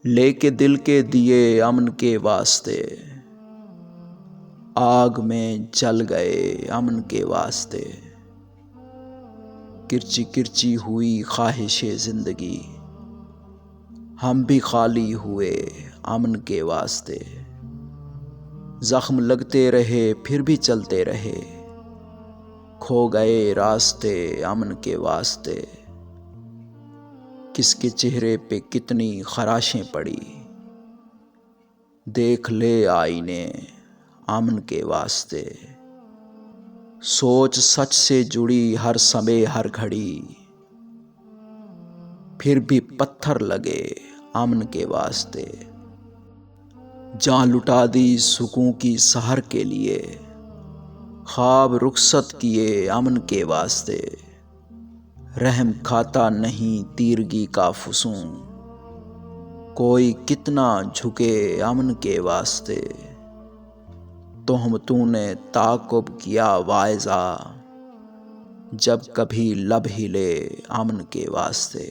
لے کے دل کے دیے امن کے واسطے، آگ میں جل گئے امن کے واسطے۔ کرچی کرچی ہوئی خواہش زندگی، ہم بھی خالی ہوئے امن کے واسطے۔ زخم لگتے رہے پھر بھی چلتے رہے، کھو گئے راستے امن کے واسطے۔ کس کے چہرے پہ کتنی خراشیں پڑی، دیکھ لے آئینے امن کے واسطے۔ سوچ سچ سے جڑی ہر سمے ہر گھڑی، پھر بھی پتھر لگے امن کے واسطے۔ جان لٹا دی سکون کی سحر کے لیے، خواب رخصت کیے امن کے واسطے۔ رحم کھاتا نہیں تیرگی کا فسوں، کوئی کتنا جھکے امن کے واسطے۔ تہمتوں نے تعاقب کیا واعظہ، جب کبھی لب ہلے امن کے واسطے۔